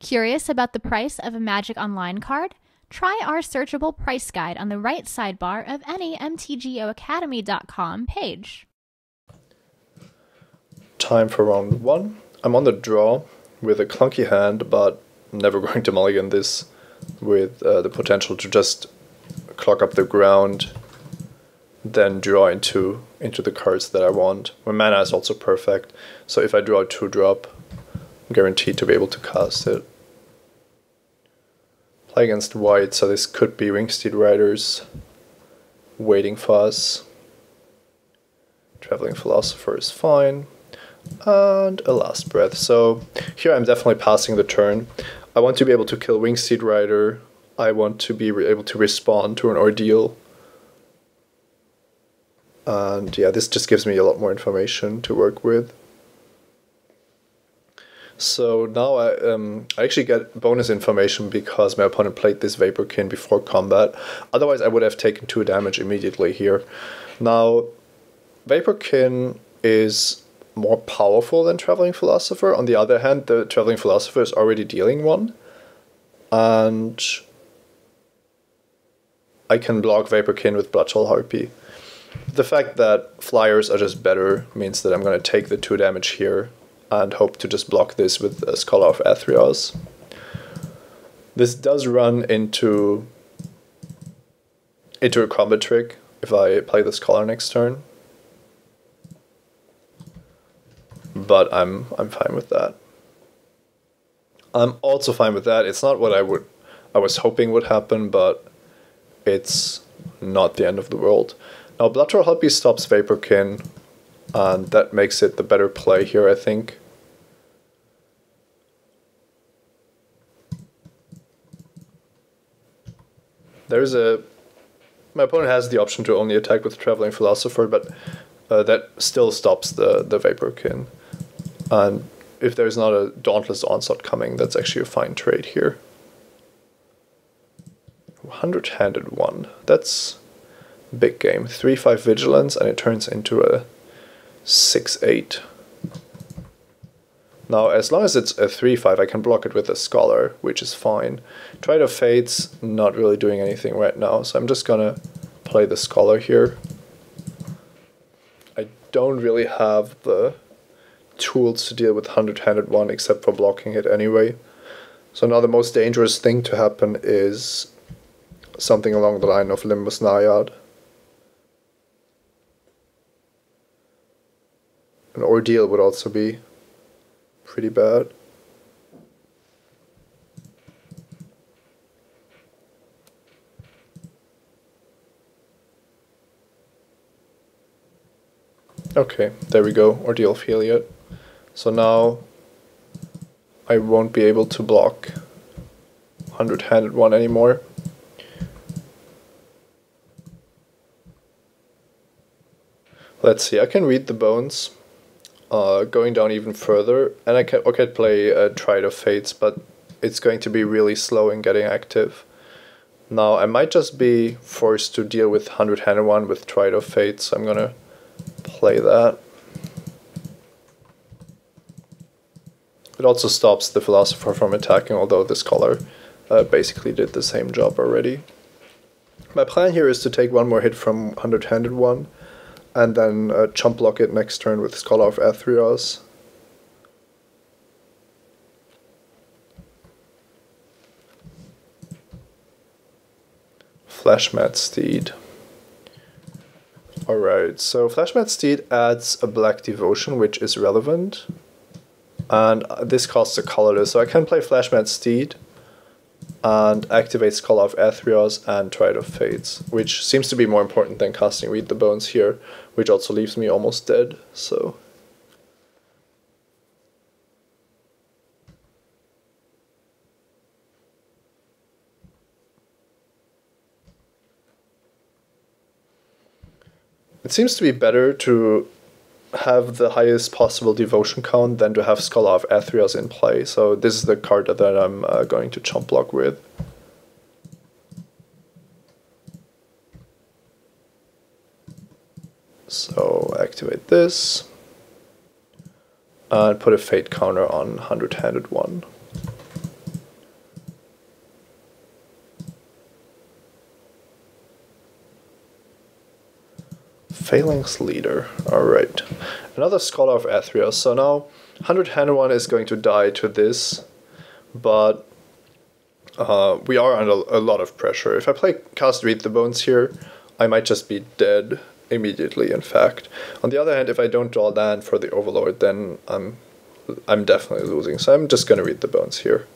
Curious about the price of a Magic Online card? Try our searchable price guide on the right sidebar of any mtgoacademy.com page. Time for round 1. I'm on the draw with a clunky hand, but never going to mulligan this with the potential to just clog up the ground, then draw into the cards that I want. My mana is also perfect, so if I draw a 2-drop, I'm guaranteed to be able to cast it. Play against white, so this could be Wingsteed Riders waiting for us. Traveling Philosopher is fine. And a Last Breath. So here I'm definitely passing the turn. I want to be able to kill Wingsteed Rider. I want to be able to respond to an Ordeal. And yeah, this just gives me a lot more information to work with. So now I actually get bonus information because my opponent played this Vaporkin before combat. Otherwise I would have taken 2 damage immediately here. Now, Vaporkin is more powerful than Traveling Philosopher. On the other hand, the Traveling Philosopher is already dealing 1. And I can block Vaporkin with Bloodshell Harpy. The fact that flyers are just better means that I'm going to take the 2 damage here and hope to just block this with a Scholar of Athreos. This does run into a combat trick if I play the Scholar next turn. But I'm fine with that. I'm also fine with that. It's not what I was hoping would happen, but it's not the end of the world. Now Bloodshell Harpy stops Vaporkin, and that makes it the better play here, I think. My opponent has the option to only attack with Traveling Philosopher, but that still stops the Vaporkin. And if there's not a Dauntless Onslaught coming, that's actually a fine trade here. 100-handed 1. That's big game. 3/5 Vigilance, and it turns into a 6/8. Now, as long as it's a 3/5, I can block it with a Scholar, which is fine. Tide of Fate's not really doing anything right now, so I'm just gonna play the Scholar here. I don't really have the tools to deal with 100-handed 1 except for blocking it anyway. So now the most dangerous thing to happen is something along the line of Limbus Naiad. An Ordeal would also be pretty bad. Okay, there we go, Ordeal Feliot. So now I won't be able to block 100-handed 1 anymore. Let's see, I can read the bones. Going down even further, and I can play a Tide of Fates, but it's going to be really slow in getting active. Now I might just be forced to deal with 100-handed 1 with Tide of Fates, so I'm gonna play that. It also stops the Philosopher from attacking, although the Scholar basically did the same job already. My plan here is to take 1 more hit from 100-handed 1, and then chump block it next turn with Scholar of Athreos. Flashmat Steed. Alright, so Flashmat Steed adds a Black Devotion, which is relevant. And this costs a colorless, so I can play Flashmat Steed and activate Scholar of Athreos and Tide of Fates, which seems to be more important than casting Read the Bones here, which also leaves me almost dead, so... It seems to be better to have the highest possible devotion count than to have Scholar of Athreos in play, so this is the card that I'm going to chump block with. So activate this, and put a Fate counter on 100-handed 1. Phalanx Leader. Alright. Another Scholar of Theros. So now 100 hand 1 is going to die to this, but we are under a lot of pressure. If I cast Read the Bones here, I might just be dead immediately, in fact. On the other hand, if I don't draw land for the Overlord, then I'm definitely losing. So I'm just going to Read the Bones here.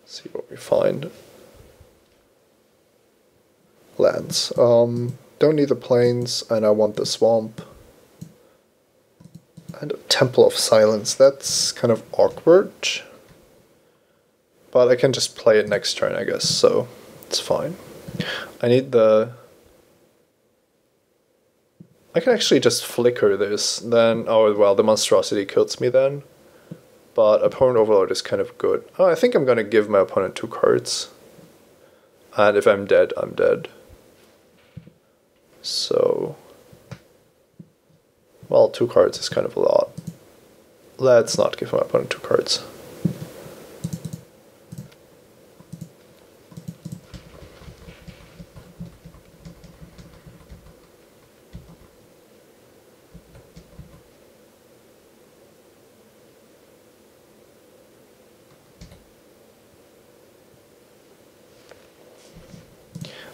See what we find. Lands. Don't need the plains, and I want the swamp. And a Temple of Silence. That's kind of awkward. But I can just play it next turn, I guess, so it's fine. I need the... I can actually just flicker this, then... Oh, well, the monstrosity kills me then. But Opponent Overlord is kind of good. Oh, I think I'm going to give my opponent 2 cards. And if I'm dead, I'm dead. So... Well, 2 cards is kind of a lot. Let's not give my opponent 2 cards.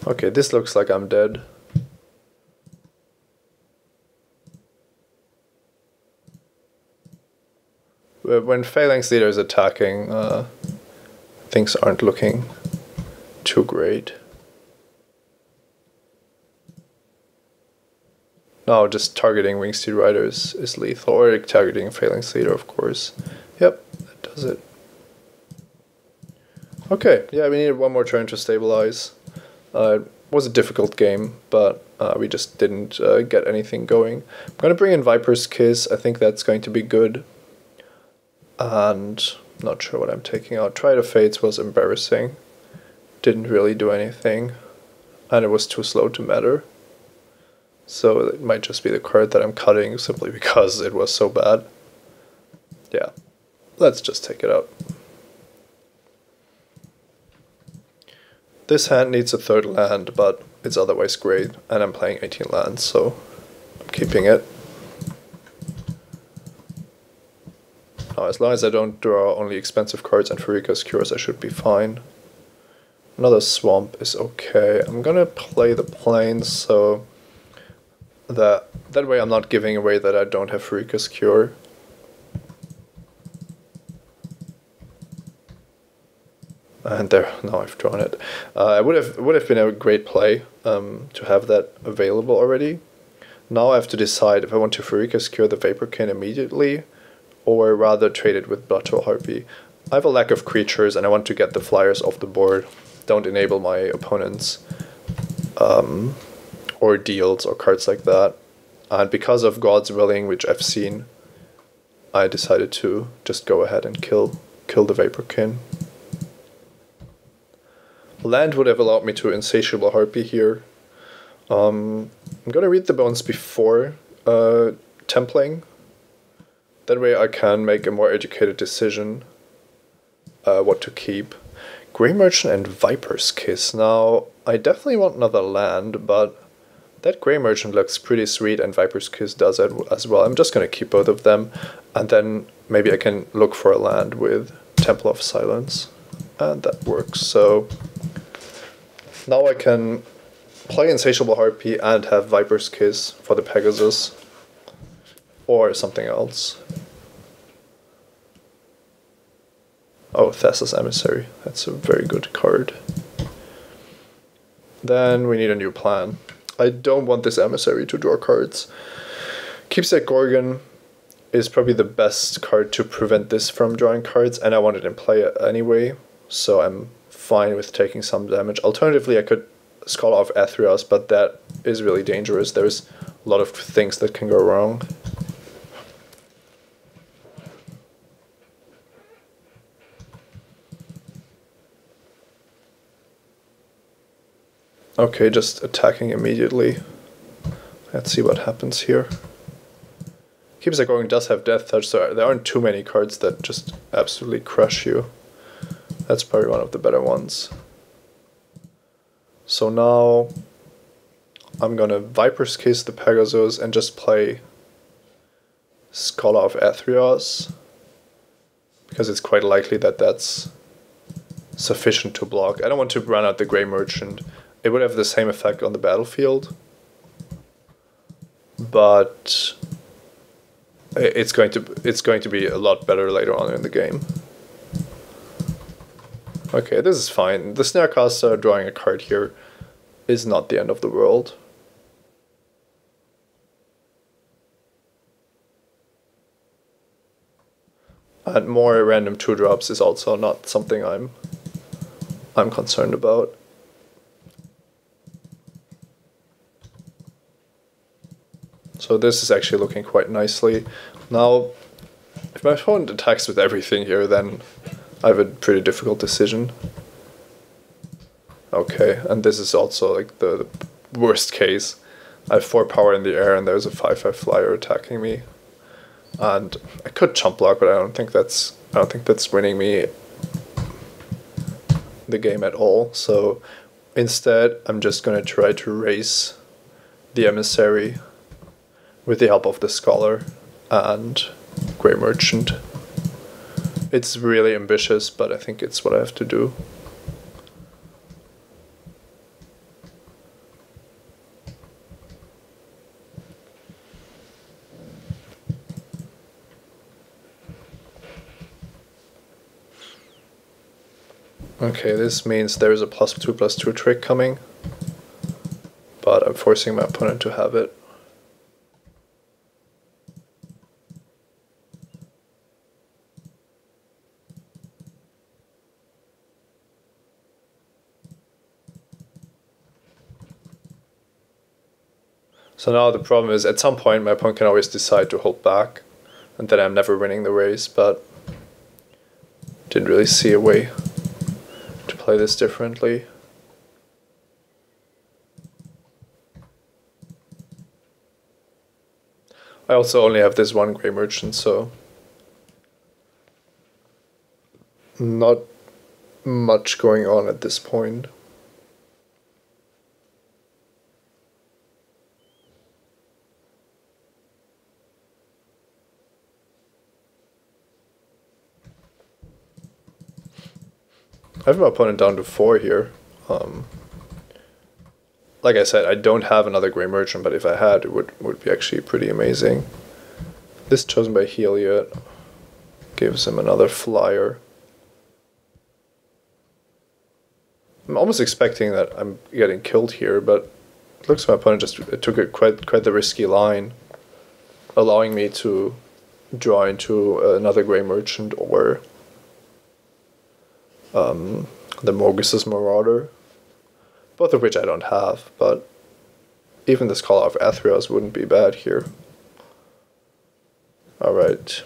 Okay, this looks like I'm dead. When Phalanx Leader is attacking, things aren't looking too great. No, just targeting Wingsteed Riders is lethal, or targeting Phalanx Leader, of course. Yep, that does it. Okay, yeah, we needed one more turn to stabilize. It was a difficult game, but we just didn't get anything going. I'm going to bring in Viper's Kiss. I think that's going to be good. And not sure what I'm taking out. Tide of Fates was embarrassing. Didn't really do anything. And it was too slow to matter. So it might just be the card that I'm cutting simply because it was so bad. Yeah, let's just take it out. This hand needs a 3rd land, but it's otherwise great, and I'm playing 18 lands, so I'm keeping it. Now, as long as I don't draw only expensive cards and Pharika's Cures, I should be fine. Another Swamp is okay. I'm gonna play the Plains, so that way I'm not giving away that I don't have Pharika's Cure. And there, now I've drawn it. It would have been a great play to have that available already. Now I have to decide if I want to Pharika's Cure the Vaporkin immediately, or rather trade it with Bloodtoll Harpy. I have a lack of creatures, and I want to get the flyers off the board. Don't enable my opponents ordeals or cards like that. And because of God's Willing, which I've seen, I decided to just go ahead and kill the Vaporkin. Land would have allowed me to Insatiable Harpy here. I'm gonna Read the Bones before templing. That way I can make a more educated decision what to keep. Grey Merchant and Viper's Kiss. Now, I definitely want another land, but that Grey Merchant looks pretty sweet and Viper's Kiss does it as well. I'm just gonna keep both of them, and then maybe I can look for a land with Temple of Silence. And that works, so now I can play Insatiable Harpy and have Viper's Kiss for the Pegasus, or something else. Oh, Thessa's Emissary, that's a very good card. Then we need a new plan. I don't want this Emissary to draw cards. Keepsake Gorgon is probably the best card to prevent this from drawing cards, and I want it in play anyway, so I'm fine with taking some damage. Alternatively, I could Scholar of Theros, but that is really dangerous. There's a lot of things that can go wrong. Okay, just attacking immediately. Let's see what happens here. Keepsake Gorgon does have Death Touch, so there aren't too many cards that just absolutely crush you. That's probably one of the better ones. So now I'm gonna Viper's Kiss the Pegasus and just play Scholar of Theros, because it's quite likely that that's sufficient to block. I don't want to run out the Grey Merchant. It would have the same effect on the battlefield, but it's going to be a lot better later on in the game. Okay, this is fine. The Snarecaster drawing a card here is not the end of the world. And more random 2-drops is also not something I'm concerned about. So this is actually looking quite nicely. Now, if my opponent attacks with everything here, then I have a pretty difficult decision. Okay, and this is also like the worst case. I have 4 power in the air and there's a 5/5 flyer attacking me. And I could chump block, but I don't think that's winning me the game at all. So instead, I'm just gonna try to raise the Emissary with the help of the Scholar and Grey Merchant. It's really ambitious, but I think it's what I have to do. Okay, this means there is a +2/+2 trick coming, but I'm forcing my opponent to have it. So now the problem is, at some point my opponent can always decide to hold back, and then I'm never winning the race, but didn't really see a way to play this differently. I also only have this one Grey Merchant, so not much going on at this point. I have my opponent down to 4 here. Like I said, I don't have another Grey Merchant, but if I had, it would be actually pretty amazing. This chosen by Heliot gives him another flyer. I'm almost expecting that I'm getting killed here, but it looks like my opponent just took quite the risky line, allowing me to draw into another Grey Merchant or the Morgus's Marauder, both of which I don't have, but even the Scholar of Athreos wouldn't be bad here. Alright.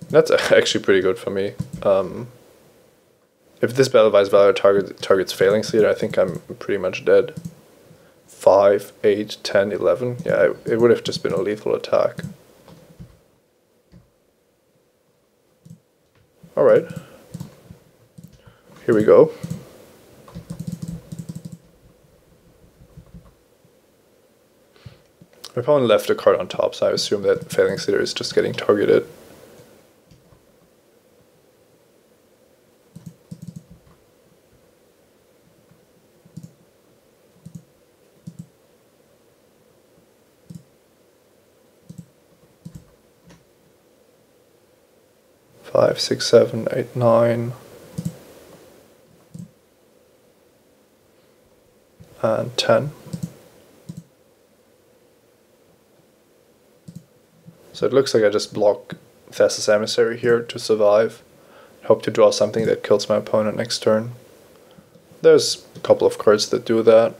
That's actually pretty good for me. If this Battle Vice Valor targets Failing Seer, I think I'm pretty much dead. 5, 8, 10, 11. Yeah, it would have just been a lethal attack. Alright. Here we go. My opponent left a card on top, so I assume that Failing Seer is just getting targeted. Five, 6, 7, 8, 9, and 10. So it looks like I just block Thassa's Emissary here to survive. Hope to draw something that kills my opponent next turn. There's a couple of cards that do that.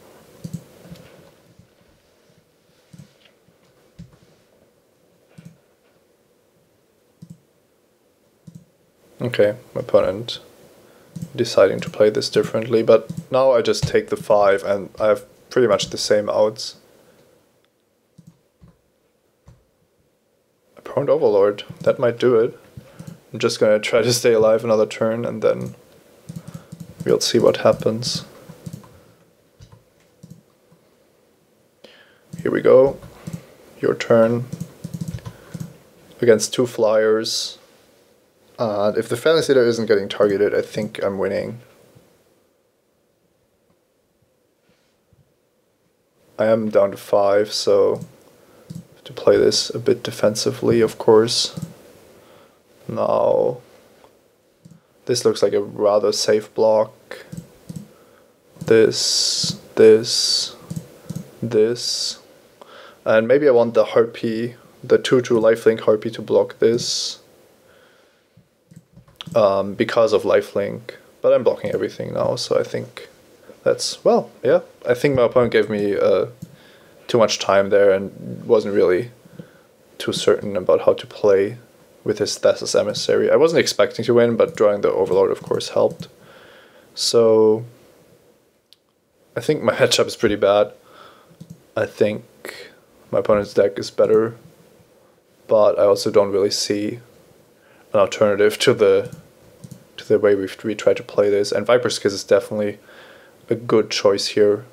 Okay, my opponent deciding to play this differently, but now I just take the 5 and I have pretty much the same outs. Opponent Overlord, that might do it. I'm just gonna try to stay alive another turn, and then we'll see what happens. Here we go. Your turn. Against 2 flyers. If the Phalanx Leader isn't getting targeted, I think I'm winning. I am down to 5, so I have to play this a bit defensively, of course. Now, this looks like a rather safe block. This. And maybe I want the Harpy, the 2/2 lifelink Harpy to block this. Because of lifelink. But I'm blocking everything now, so I think that's, well, yeah. I think my opponent gave me too much time there and wasn't really too certain about how to play with his Theros Emissary. I wasn't expecting to win, but drawing the Overlord, of course, helped. So I think my matchup is pretty bad. I think my opponent's deck is better, but I also don't really see an alternative to the way we try to play this. And Viper's Kiss is definitely a good choice here.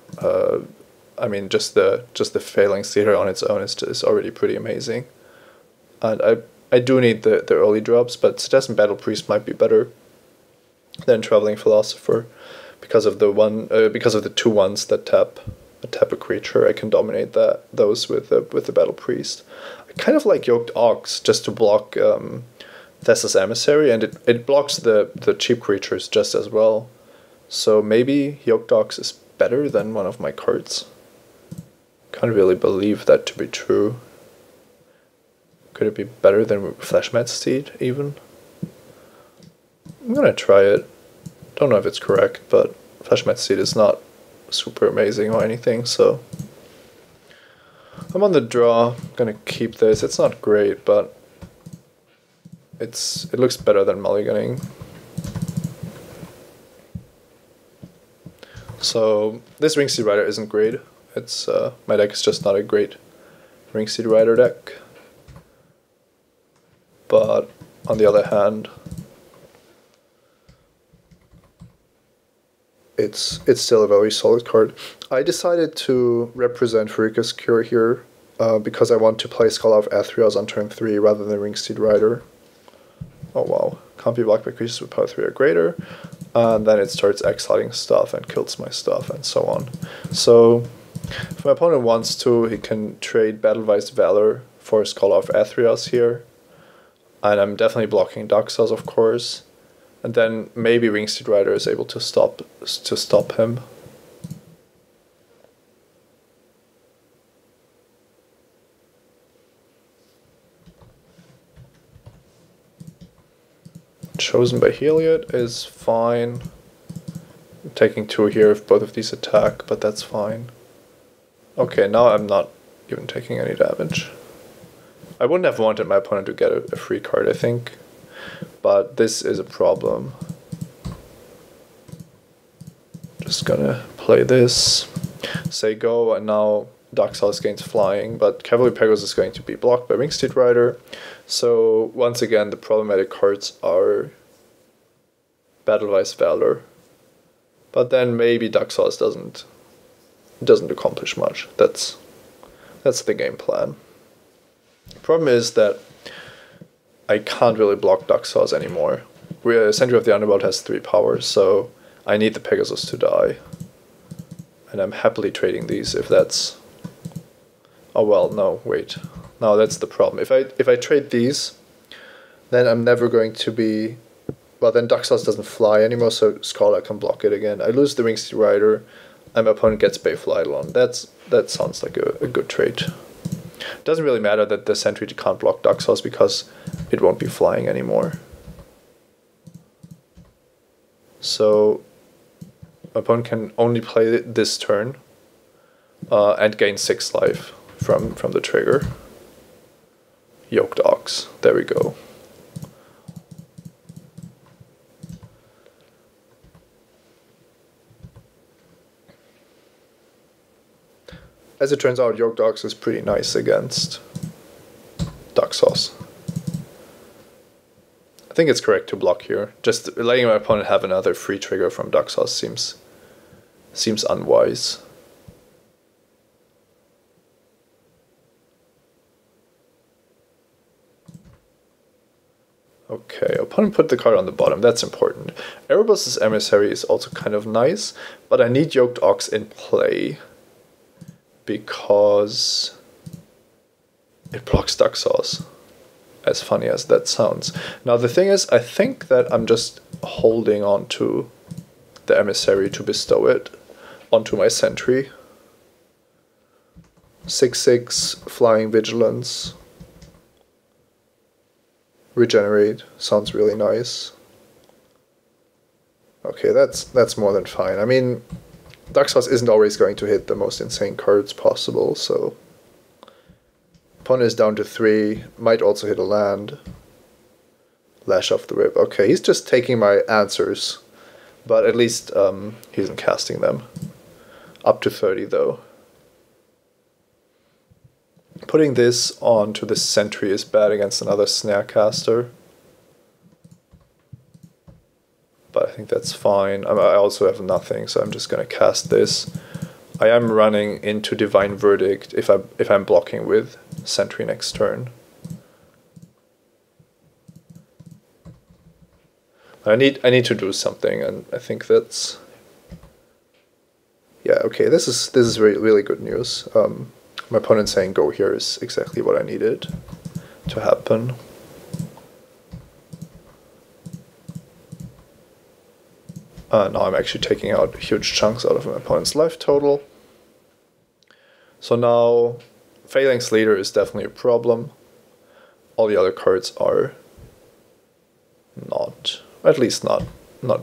I mean, just the Phalanx Leader on its own is already pretty amazing. And I do need the early drops, but Citizen Battle Priest might be better than Traveling Philosopher because of the 2/1s that tap a creature. I can dominate those with the Battle Priest. I kind of like Yoked Ox just to block Theros Emissary, and it blocks the cheap creatures just as well. So maybe Yoked Ox is better than one of my cards. Can't really believe that to be true. Could it be better than Fleshmat Steed even? I'm gonna try it. Don't know if it's correct, but Fleshmat Steed is not super amazing or anything, so I'm on the draw. I'm gonna keep this. It's not great, but it looks better than mulliganing. So this Ringseed Rider isn't great. It's my deck is just not a great Ringseed Rider deck. But on the other hand, it's still a very solid card. I decided to represent Furika's Cure here because I want to play Scholar of Athreos on turn 3 rather than Ringseed Rider. Oh wow, can't be blocked by creatures with power 3 or greater. And then it starts exiling stuff and kills my stuff and so on. So if my opponent wants to, he can trade Battle-Wise Valor for Scholar of Athreos here. And I'm definitely blocking Daxos, of course. And then maybe Ringseed Rider is able to stop him. Chosen by Heliod is fine. I'm taking 2 here if both of these attack, but that's fine. Okay, now I'm not even taking any damage. I wouldn't have wanted my opponent to get a free card, I think. But this is a problem. Just gonna play this. Say go, and now Daxos gains flying, but Cavalry Pegasus is going to be blocked by Ringsteed Rider. So once again, the problematic cards are Battle-Wise Valor. But then maybe Daxos doesn't accomplish much. That's the game plan. The problem is that I can't really block Daxos anymore. Sentry of the Underworld has 3 powers, so I need the Pegasus to die. And I'm happily trading these if that's... Oh well, no, wait. No, that's the problem. If I trade these, then I'm never going to be... Well, then Daxos doesn't fly anymore, so Scholar can block it again. I lose the Ringsteed Rider, and my opponent gets Bayful Eidolon. That sounds like a good trade. It doesn't really matter that the Sentry can't block Daxos because it won't be flying anymore. So my opponent can only play this turn and gain 6 life from the trigger. Yoked Ox. There we go. As it turns out, Yoked Ox is pretty nice against Daxos. I think it's correct to block here. Just letting my opponent have another free trigger from Daxos seems unwise. Okay, opponent put the card on the bottom, that's important. Erebos' Emissary is also kind of nice, but I need Yoked Ox in play because it blocks Daxos, as funny as that sounds. Now the thing is, I think that I'm just holding on to the Emissary to bestow it onto my Sentry. 6/6, Flying Vigilance. Regenerate sounds really nice. Okay, that's more than fine. I mean, Daxos isn't always going to hit the most insane cards possible, so opponent is down to 3, might also hit a land. Lash off the rib. Okay, he's just taking my answers, but at least he isn't casting them. Up to 30 though. Putting this onto the Sentry is bad against another Snarecaster. But I think that's fine. I also have nothing, so I'm just going to cast this. I am running into Divine Verdict if I'm blocking with Sentry next turn. I need to do something, and I think that's, yeah, okay. This is really good news. My opponent saying go here is exactly what I needed to happen. Now I'm actually taking out huge chunks out of my opponent's life total. So now Phalanx Leader is definitely a problem. All the other cards are not, at least not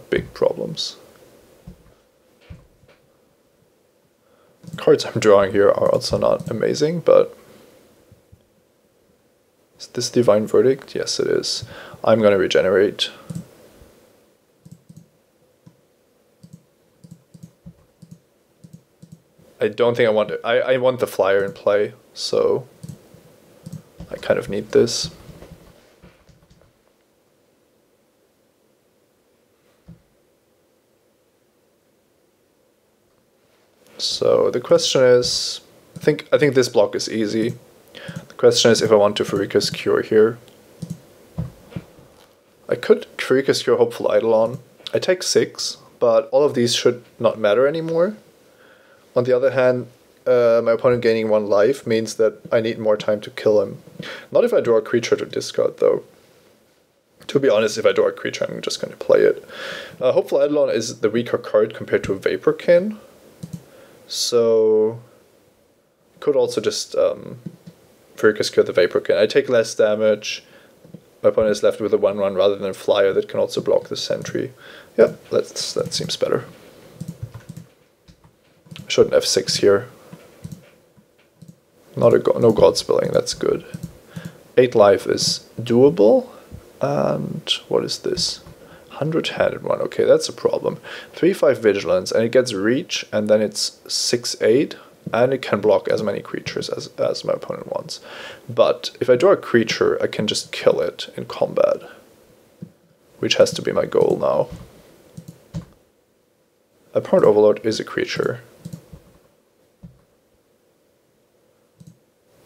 big problems. Cards I'm drawing here are also not amazing, but is this Divine Verdict? Yes, it is. I'm going to regenerate. I don't think I want it. I want the flyer in play, so I kind of need this. So the question is, I think this block is easy. The question is if I want to Pharika's Cure here. I could Pharika's Cure Hopeful Eidolon. I take 6, but all of these should not matter anymore. On the other hand, my opponent gaining 1 life means that I need more time to kill him. Not if I draw a creature to discard though. To be honest, if I draw a creature, I'm just going to play it. Hopeful Eidolon is the weaker card compared to a Vaporkin. So could also just Pharika's Cure the Vaporkin. I take less damage. My opponent is left with a 1/1 rather than a flyer that can also block the Sentry. Yeah, that seems better. I shouldn't have 6 here. No God Spilling, that's good. 8 life is doable. And what is this? 100-handed one. Okay, that's a problem. 3/5 Vigilance, and it gets Reach, and then it's 6/8, and it can block as many creatures as my opponent wants. But if I draw a creature, I can just kill it in combat, which has to be my goal now. Apparent Overlord is a creature,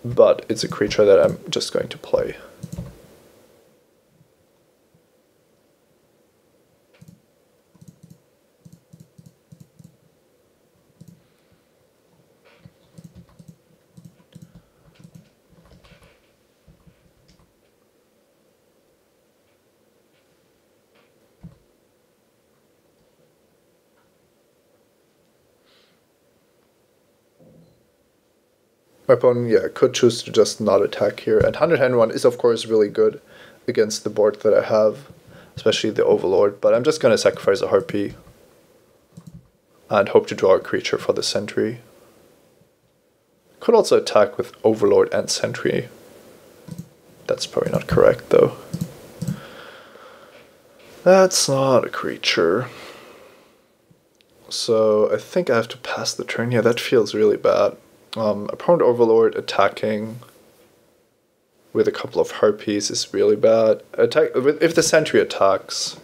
but it's a creature that I'm just going to play. My opponent, yeah, could choose to just not attack here. And 100-handed one is, of course, really good against the board that I have, especially the Overlord. But I'm just going to sacrifice a Harpy and hope to draw a creature for the Sentry. Could also attack with Overlord and Sentry. That's probably not correct, though. That's not a creature. So I think I have to pass the turn. Yeah, that feels really bad. Opponent Overlord attacking. with a couple of Harpies is really bad. If the Sentry attacks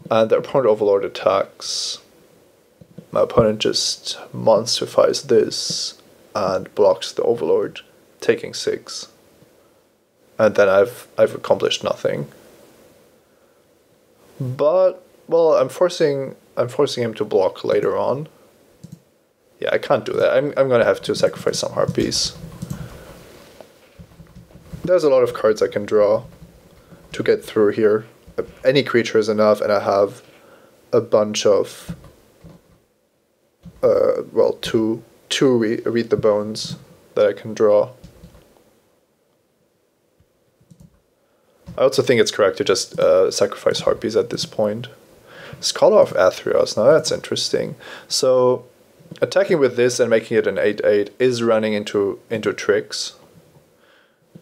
and the opponent Overlord attacks, my opponent just monstrifies this and blocks the Overlord, taking 6. And then I've accomplished nothing. But well, I'm forcing him to block later on. Yeah, I can't do that. I'm gonna have to sacrifice some Harpies. There's a lot of cards I can draw to get through here. Any creature is enough, and I have a bunch of two read the bones that I can draw. I also think it's correct to just sacrifice Harpies at this point. Scholar of Athreos, now that's interesting. So attacking with this and making it an 8/8 is running into tricks.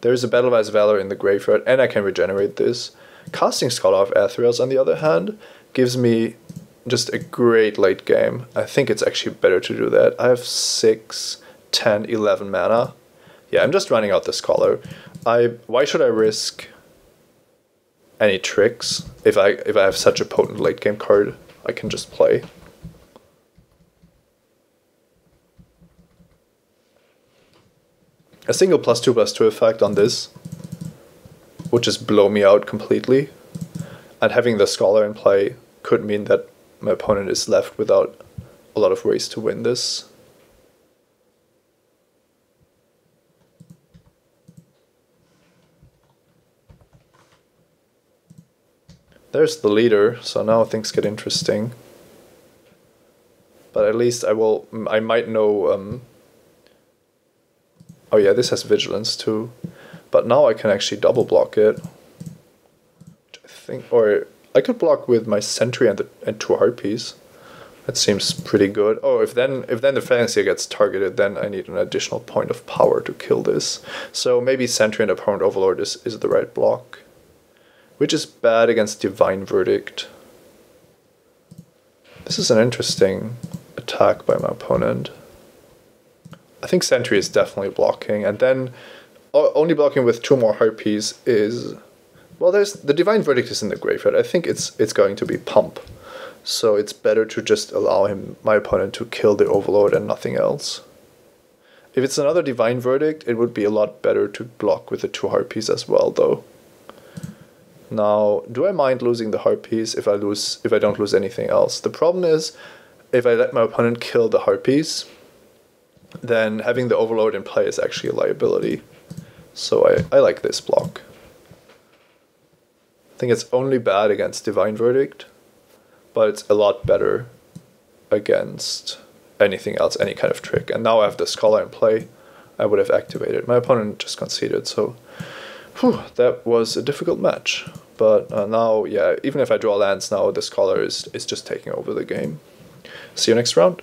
There's a Battle-Wise Valor in the graveyard, and I can regenerate this. Casting Scholar of Athreos, on the other hand, gives me just a great late game. I think it's actually better to do that. I have 6, 10, 11 mana. Yeah, I'm just running out the Scholar. Why should I risk any tricks if I have such a potent late game card I can just play? A single +2/+2 effect on this would just blow me out completely, and having the Scholar in play could mean that my opponent is left without a lot of ways to win this. There's the leader, so now things get interesting. But at least I might know. Oh yeah, this has Vigilance too. But now I can actually double block it. Which I think, or I could block with my Sentry and 2 Harpies. That seems pretty good. Oh, if then the Financier gets targeted, then I need an additional point of power to kill this. So maybe Sentry and Opponent Overlord is the right block. Which is bad against Divine Verdict. This is an interesting attack by my opponent. I think Sentry is definitely blocking, and then only blocking with 2 more Harpies is... Well, there's the Divine Verdict is in the graveyard. I think it's going to be Pump. So it's better to just allow my opponent to kill the Overlord and nothing else. If it's another Divine Verdict, it would be a lot better to block with the 2 Harpies as well, though. Now, do I mind losing the Harpies if I don't lose anything else? The problem is, if I let my opponent kill the Harpies, then having the Overlord in play is actually a liability. So I like this block. I think it's only bad against Divine Verdict, but it's a lot better against anything else, any kind of trick. And now I have the Scholar in play, I would have activated. My opponent just conceded, so that was a difficult match. But now, yeah, even if I draw lands now, the Scholar is just taking over the game. See you next round.